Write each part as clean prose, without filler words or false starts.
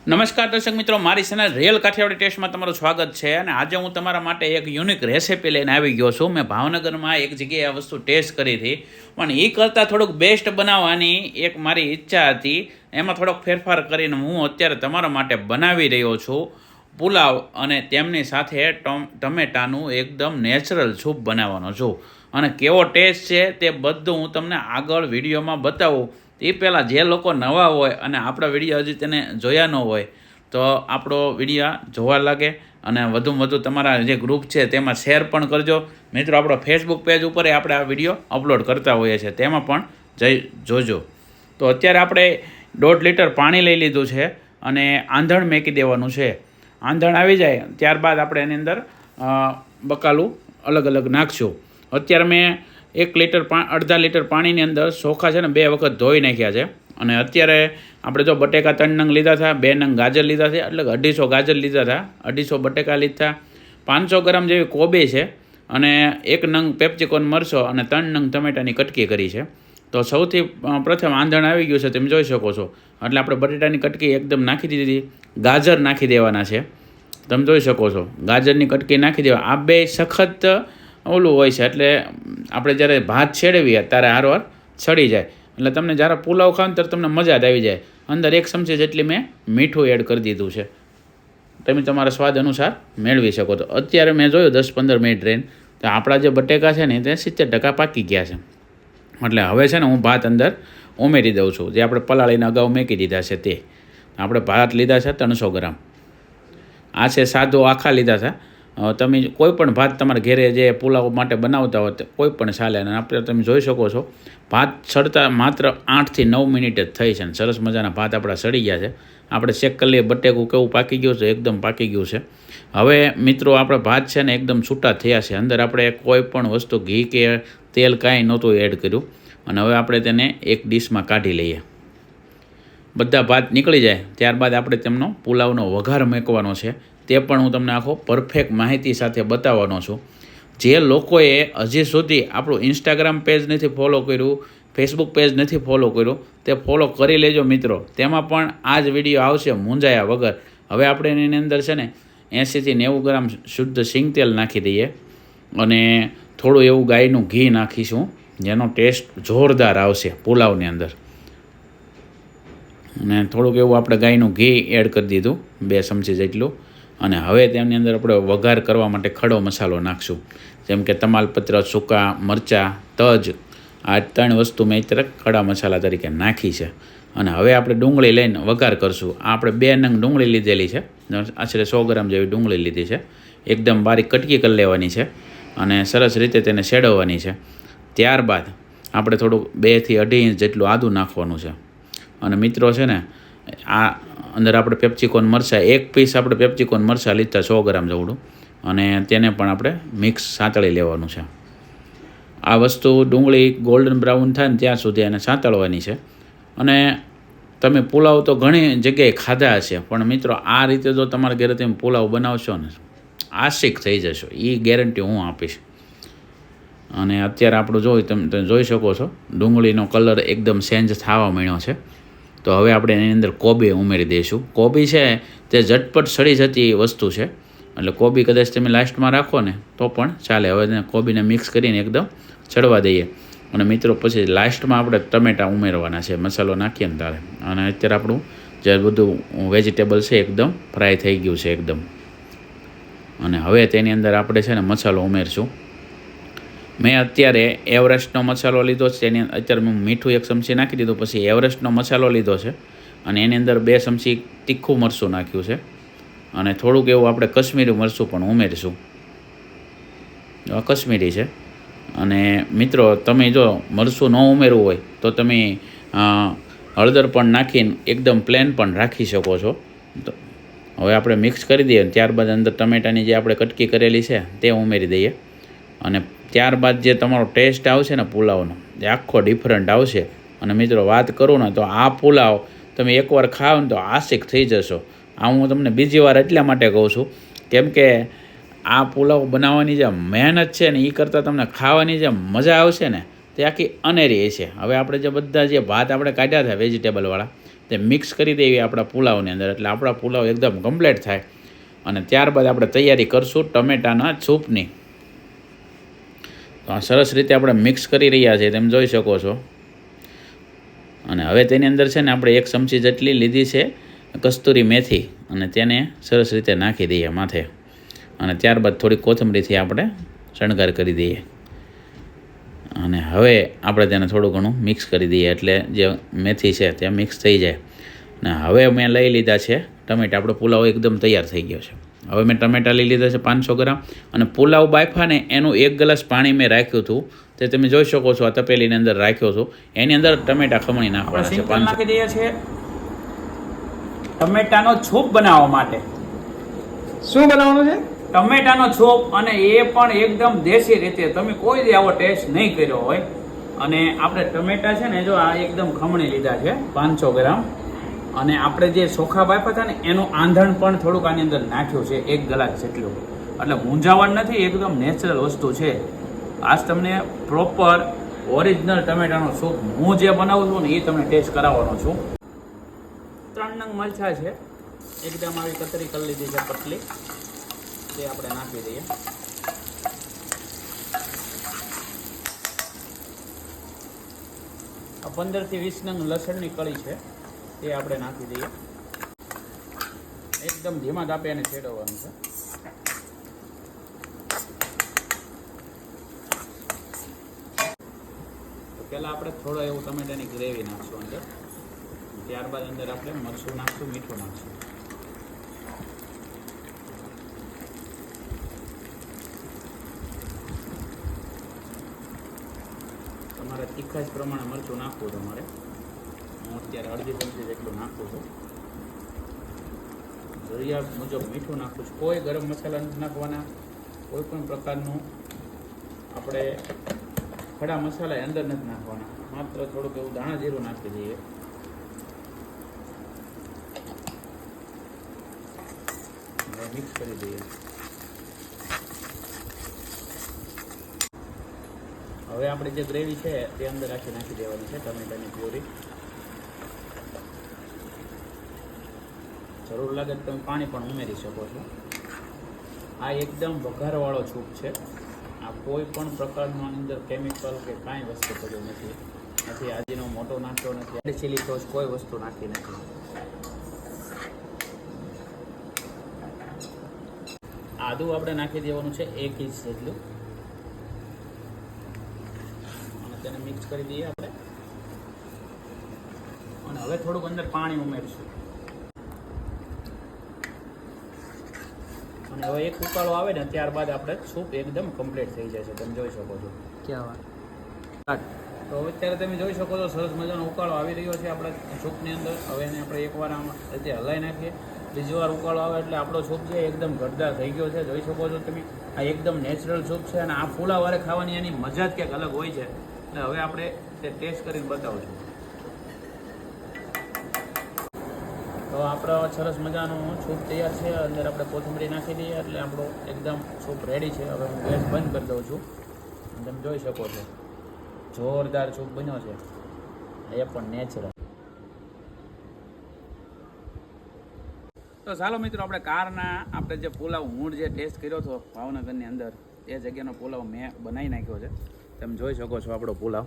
નમસ્કાર દર્શક મિત્રો, મારી ચેનલ રિયલ કાઠિયાવાડી ટેસ્ટમાં તમારું સ્વાગત છે. અને આજે હું તમારા માટે એક યુનિક રેસીપી લઈને આવી ગયો છું. મેં ભાવનગરમાં એક જગ્યાએ આ વસ્તુ ટેસ્ટ કરી હતી, પણ એ કરતાં થોડુંક બેસ્ટ બનાવવાની એક મારી ઈચ્છા હતી. એમાં થોડોક ફેરફાર કરીને હું અત્યારે તમારા માટે બનાવી રહ્યો છું પુલાવ, અને તેમની સાથે ટમેટાનું એકદમ નેચરલ સૂપ બનાવવાનો છું. અને કેવો ટેસ્ટ છે તે બધું હું તમને આગળ વિડીયોમાં બતાવું. એ પહેલાં જે લોકો નવા હોય અને આપણા વિડીયો હજી તેને જોયા ન હોય તો આપણો વિડીયો જોવા લાગે અને વધુમાં વધુ તમારા જે ગ્રુપ છે તેમાં શેર પણ કરજો. મિત્રો, આપણો ફેસબુક પેજ ઉપર આપણે આ વિડીયો અપલોડ કરતા હોઈએ છીએ, તેમાં પણ જઈ જોજો. તો અત્યારે આપણે 1.5 લીટર પાણી લઈ લીધું છે અને આંધણ મેકી દેવાનું છે. આંધણ આવી જાય ત્યારબાદ આપણે એની અંદર બકાલું અલગ અલગ નાખશું. અત્યારે મેં 1.5 લીટર પાણીની અંદર ચોખા છે ને 2 વખત ધોઈ નાખ્યા છે. અને અત્યારે આપણે જો બટેકા 3 નંગ લીધા હતા, 2 નંગ ગાજર લીધા છે, એટલે 250 ગાજર લીધા હતા, 250 બટેકા લીધા, 500 ગ્રામ જેવી કોબી છે, અને 1 નંગ પેપ્સિકોન મરચો અને 3 નંગ ટમેટાની કટકી કરી છે. તો સૌથી પ્રથમ આંધણ આવી ગયું છે, તમે જોઈ શકો છો. એટલે આપણે બટેટાની કટકી એકદમ નાખી દીધી. ગાજર નાખી દેવાના છે, તમે જોઈ શકો છો. ગાજરની કટકી નાખી દેવા. આ બે સખત ઓલું હોય છે, એટલે આપણે જ્યારે ભાત છેડવીએ ત્યારે હારવાર છડી જાય. એટલે તમને જ્યારે પુલાવ ખાવ ત્યારે તમને મજા જ આવી જાય. અંદર 1 ચમચી જેટલી મેં મીઠું એડ કરી દીધું છે, તમે તમારા સ્વાદ અનુસાર મેળવી શકો. તો અત્યારે મેં જોયું 10-15 મિનિટ રહીને તો આપણા જે બટેકા છે ને તે 70% પાકી ગયા છે. એટલે હવે છે ને હું ભાત અંદર ઉમેરી દઉં છું, જે આપણે પલાળીને અગાઉ મેકી દીધા છે તે. આપણે ભાત લીધા છે 300 ગ્રામ. આ છે સાદો આખા લીધા છે. તમે કોઈ પણ ભાત તમારા ઘરે જે પુલાવ માટે બનાવતા હોય કોઈ પણ ચાલે. અને આપણે તમે જોઈ શકો છો ભાત સડતા માત્ર 8 થી 9 મિનિટ જ થઈ છે. સરસ મજાના ભાત આપણા સડી ગયા છે. આપણે ચેક કરી લઈએ બટેકું કેવું પાકી ગયું છે. એકદમ પાકી ગયું છે. હવે મિત્રો, આપણે ભાત છે ને એકદમ છૂટા થયા છે. અંદર આપણે કોઈ પણ વસ્તુ ઘી કે તેલ કાંઈ નહોતું એડ કર્યું. અને હવે આપણે તેને એક ડીશમાં કાઢી લઈએ. બધા ભાત નીકળી જાય ત્યારબાદ આપણે તેમનો પુલાવનો વઘાર મૂકવાનો છે. તે પણ હું તમને આખો પરફેક્ટ માહિતી સાથે બતાવવાનો છું. જે લોકોએ હજી સુધી આપણું ઇન્સ્ટાગ્રામ પેજ નથી ફોલો કર્યું, ફેસબુક પેજ નથી ફોલો કર્યું, તે ફોલો કરી લેજો મિત્રો. તેમાં પણ આ જ વિડીયો આવશે મૂંઝાયા વગર. હવે આપણે એની અંદર છે ને 80 થી 90 ગ્રામ શુદ્ધ સિંગ તેલ નાખી દઈએ, અને થોડું એવું ગાયનું ઘી નાખીશું, જેનો ટેસ્ટ જોરદાર આવશે પુલાવની અંદર. અને થોડુંક એવું આપણે ગાયનું ઘી એડ કરી દીધું, 2 ચમચી જેટલું. અને હવે તેની અંદર આપણે વઘાર કરવા માટે ખડો મસાલો નાખશું, જેમ કે તમાલપત્ર, સૂકા મરચાં, તજ. આ 3 વસ્તુ મેં અત્યારે ખડા મસાલા તરીકે નાખી છે. અને હવે આપણે ડુંગળી લઈને વઘાર કરશું. આ આપણે 2 નંગ ડુંગળી લીધેલી છે, આશરે 100 ગ્રામ જેવી ડુંગળી લીધી છે. એકદમ બારીક કટકી કરી લેવાની છે અને સરસ રીતે તેને શેડવવાની છે. ત્યારબાદ આપણે થોડુંક 2 થી 2.5 ઇંચ જેટલું આદું નાખવાનું છે. અને મિત્રો છે ને, આ અંદર આપણે પેપ્સિકોન મરચાં 1 પીસ આપણે પેપ્સિકોન મરચાં લીધા 100 ગ્રામ જેવડું, અને તેને પણ આપણે મિક્સ સાંતળી લેવાનું છે. આ વસ્તુ ડુંગળી ગોલ્ડન બ્રાઉન થાય ને ત્યાં સુધી એને સાંતળવાની છે. અને તમે પુલાવ તો ઘણી જગ્યાએ ખાધા હશે, પણ મિત્રો આ રીતે જો તમારા ઘરે તમે પુલાવ બનાવશો ને, આશિક થઈ જશો, એ ગેરંટી હું આપીશ. અને અત્યારે આપણું તમે જોઈ શકો છો ડુંગળીનો કલર એકદમ ચેન્જ થવા માંડ્યો છે. તો હવે આપણે એની અંદર કોબી ઉમેરી દઈશું. કોબી છે તે ઝટપટ સડી જતી વસ્તુ છે, એટલે કોબી કદાચ તમે લાસ્ટમાં રાખો ને તો પણ ચાલે. હવે તેને કોબીને મિક્સ કરીને એકદમ ચડવા દઈએ. અને મિત્રો, પછી લાસ્ટમાં આપણે ટમેટાં ઉમેરવાના છે મસાલો નાખીએ ને તારે. અને અત્યારે આપણું જે બધું વેજીટેબલ છે એકદમ ફ્રાય થઈ ગયું છે એકદમ. અને હવે તેની અંદર આપણે છે ને મસાલો ઉમેરશું. મેં અત્યારે એવરેસ્ટનો મસાલો લીધો છે. તેની અત્યારે મેં મીઠું 1 ચમચી નાખી દીધું. પછી એવરેસ્ટનો મસાલો લીધો છે, અને એની અંદર 2 ચમચી તીખું મરચું નાખ્યું છે. અને થોડુંક એવું આપણે કશ્મીરી મરચું પણ ઉમેરીશું. કશ્મીરી છે. અને મિત્રો, તમે જો મરચું ન ઉમેરવું હોય તો તમે હળદર પણ નાખીને એકદમ પ્લેન પણ રાખી શકો છો. હવે આપણે મિક્સ કરી દઈએ. ત્યારબાદ અંદર ટમેટાની જે આપણે કટકી કરેલી છે તે ઉમેરી દઈએ. અને ત્યારબાદ જે તમારો ટેસ્ટ આવશે ને પુલાવનો, એ આખો ડિફરન્ટ આવશે. અને મિત્રો, વાત કરું ને તો આ પુલાવ તમે એકવાર ખાઓ ને તો આશિક થઈ જશો. આ હું તમને બીજી વાર એટલા માટે કહું છું, કેમ કે આ પુલાવ બનાવવાની જે મહેનત છે ને, એ કરતાં તમને ખાવાની જે મજા આવશે ને તે આખી અનેરી છે. હવે આપણે જે બધા જે ભાત આપણે કાઢ્યા હતા વેજીટેબલવાળા, તે મિક્સ કરી દેવી આપણા પુલાવની અંદર, એટલે આપણા પુલાવ એકદમ કમ્પ્લીટ થાય. અને ત્યારબાદ આપણે તૈયારી કરશું ટમેટાના સૂપની. તો આ સરસ રીતે આપણે મિક્સ કરી રહ્યા છીએ, તમે જોઈ શકો છો. અને હવે તેની અંદર છે ને આપણે 1 ચમચી જેટલી લીધી છે કસ્તુરી મેથી, અને તેને સરસ રીતે નાખી દઈએ માથે. અને ત્યારબાદ થોડી કોથમરીથી આપણે શણગાર કરી દઈએ. અને હવે આપણે તેને થોડું ઘણું મિક્સ કરી દઈએ, એટલે જે મેથી છે તે મિક્સ થઈ જાય. અને હવે મેં લઈ લીધા છે ટમેટા. આપણો પુલાવ એકદમ તૈયાર થઈ ગયો છે. હવે મેં ટમેટા લઈ લીધા છે 500 ગ્રામ. અને પુલાવ બાફાને એનું 1 ગ્લાસ પાણી મેં રાખ્યું હતું, તે તમે જોઈ શકો છો. આ તપેલીની અંદર રાખ્યો છું, એની અંદર ટમેટા ખમણી નાખવાના છે. નાખી દઈએ છીએ ટમેટાનો છૂપ બનાવવા માટે. શું બનાવવાનું છે? ટમેટાનો છોપ, અને એ પણ એકદમ દેશી રીતે. તમે કોઈ દી આવો ટેસ્ટ નહીં કર્યો હોય. અને આપણે ટમેટા છે ને, જો આ એકદમ ખમણી લીધા છે 500 ગ્રામ. અને આપણે જે ચોખા બાફા હતા ને એનું આંધણ પણ થોડુંક આની અંદર નાખ્યું છે, 1 ગ્લાસ જેટલું. એટલે મૂંઝાવણ નથી, એકદમ નેચરલ વસ્તુ છે. આજ તમને પ્રોપર ઓરિજિનલ ટમેટાનો સૂપ હું જે બનાવું છું ને એ તમને ટેસ્ટ કરાવવાનો છું. 3 નંગ મરચાં છે, એકદમ આવી કતરી કરી લીધી છે પતલી, તે આપણે નાખી દઈએ. આ 15 થી 20 નંગ લસણની કળી છે, તે આપણે નાખી દઈએ. એકદમ ધીમા તાપે એને છેડવવાનું છે. તો પહેલાં આપણે થોડો એવું ટમેટાની ગ્રેવી નાખશું અંદર. ત્યારબાદ અંદર આપણે મરચું નાખશું, મીઠું નાખશું. તમારે તીખાશ પ્રમાણે મરચું નાખવું તમારે. હું અત્યારે અડધી ચમચી જેટલું નાખું છું. જરૂરિયાત મુજબ મીઠું નાખું છું. કોઈ ગરમ મસાલા નથી નાખવાના, કોઈ પણ પ્રકારનું આપણે ખડા મસાલા અંદર નથી નાખવાના. માત્ર થોડુંક એવું દાણા જીરું નાખી દઈએ. મિક્સ કરી દઈએ. હવે આપણે જે ગ્રેવી છે તે અંદર નાખી દેવાની છે ટમેટાની પ્યુરી. જરૂર લાગે તો તમે પાણી પણ ઉમેરી શકો છો. આ એકદમ વઘારવાળો સૂપ છે. આ કોઈ પણ પ્રકારનું અંદર કેમિકલ કે કાંઈ વસ્તુ કર્યું નથી. આજીનો મોટો નાખ્યો નથી, ચીલી સોસ કોઈ વસ્તુ નાખી નથી. આદું આપણે નાખી દેવાનું છે 1 ઇંચ જેટલું. અને તેને મિક્સ કરી દઈએ આપણે. અને હવે થોડુંક અંદર પાણી ઉમેરીશું. અને હવે એક ઉકાળો આવે ને ત્યારબાદ આપણે સૂપ એકદમ કમ્પ્લીટ થઈ જાય છે, તમે જોઈ શકો છો. ક્યાં વાત. તો અત્યારે તમે જોઈ શકો છો સરસ મજાનો ઉકાળો આવી રહ્યો છે આપણા સૂપની અંદર. હવે એને આપણે એકવાર આમાં રીતે હલાવી નાખીએ. બીજી વાર ઉકાળો આવે એટલે આપણો સૂપ છે એકદમ ઘટદાર થઈ ગયો છે, જોઈ શકો છો તમે. આ એકદમ નેચરલ સૂપ છે, અને આ ફુલાવારે ખાવાની એની મજા જ ક્યાંક અલગ હોય છે. એટલે હવે આપણે તે ટેસ્ટ કરીને બતાવશું. તો આપણો સરસ મજાનું સૂપ તૈયાર છે. અંદર આપણે કોથમરી નાખી દઈએ એટલે આપણો એકદમ સૂપ રેડી છે. હવે હું ગેસ બંધ કરી દઉં છું. તમે જોઈ શકો છો જોરદાર સૂપ બન્યો છે, એ પણ નેચરલ. તો ચાલો મિત્રો, આપણે કારના આપણે જે પુલાવ હું જે ટેસ્ટ કર્યો હતો ભાવનગરની અંદર, એ જગ્યાનો પુલાવ મેં બનાવી નાખ્યો છે. તમે જોઈ શકો છો આપણો પુલાવ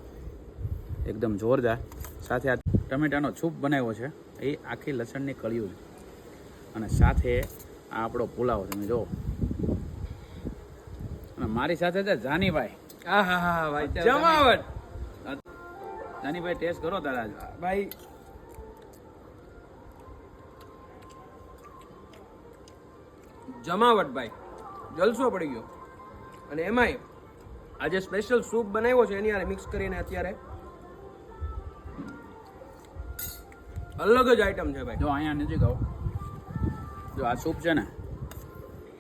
એકદમ જોરદાર. સાથે આ ટમેટાનો સૂપ બનાવ્યો છે, એ આખી લસણની કળીઓ છે. અને સાથે આ આપણો પુલાવ તમે જુઓ. અને મારી સાથે છે જાનીભાઈ. હા હા હા ભાઈ, જમાવટ. જાનીભાઈ ટેસ્ટ કરો તારા ભાઈ. જમાવટ ભાઈ, જલસો પડી ગયો. અને એમાંય આજે સ્પેશિયલ સૂપ બનાવ્યો છે એની હારે મિક્સ કરીને અત્યારે અલગ જ આઈટમ છે ભાઈ. જો અહીંયા નજીક આવો. જો આ સૂપ છે ને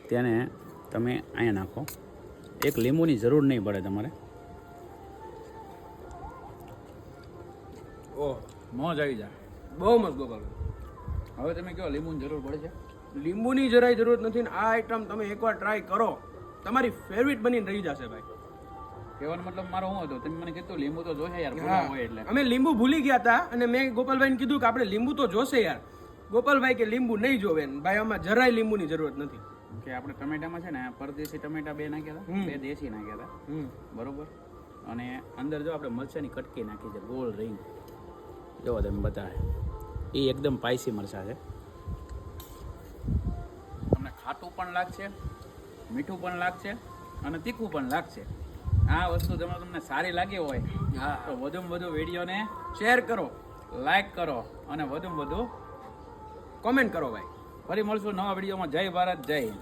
તેને તમે અહીંયા નાખો. એક લીંબુની જરૂર નહીં પડે તમારે. ઓહ, મોજ આવી જાય. બહુ મસ્ત ગોપાલ. હવે તમે કહો લીંબુની જરૂર પડે છે? લીંબુની જરાય જરૂર નથી ને આ આઈટમ તમે એકવાર ટ્રાય કરો, તમારી ફેવરિટ બનીને રહી જશે ભાઈ. કહેવાનો મતલબ મારો શું હતો તમે મને કીધું લીંબુ તો જોશે યાર ભૂલા હોય એટલે અમે લીંબુ ભૂલી ગયા હતા અને મેં ગોપાલભાઈને કીધું કે આપણે લીંબુ તો જોશે યાર. ગોપાલભાઈ કે લીંબુ નહીં જોવે ને ભાઈ આમાં જરાય લીંબુની જરૂરત નથી. કે આપણે ટમેટામાં છે ને પરદેશી ટમેટા 2 નાખ્યા હતા, 2 દેશી નાખ્યા હતા, બરોબર. અને અંદર જો આપણે મરચાની કટકી નાખી છે ગોળ રીંગ, જોવો તમે બતાવે એ એકદમ પાયસી મરચા છે. તમને ખાટું પણ લાગશે, મીઠું પણ લાગશે અને તીખું પણ લાગશે. આ વસ્તુ તમને સારી લાગી હોય તો વધુમાં વધુ વિડીયોને શેર કરો, લાઈક કરો અને વધુમાં વધુ કોમેન્ટ કરો ભાઈ. ફરી મળશું નવા વિડીયોમાં. જય ભારત, જય હિન્દ.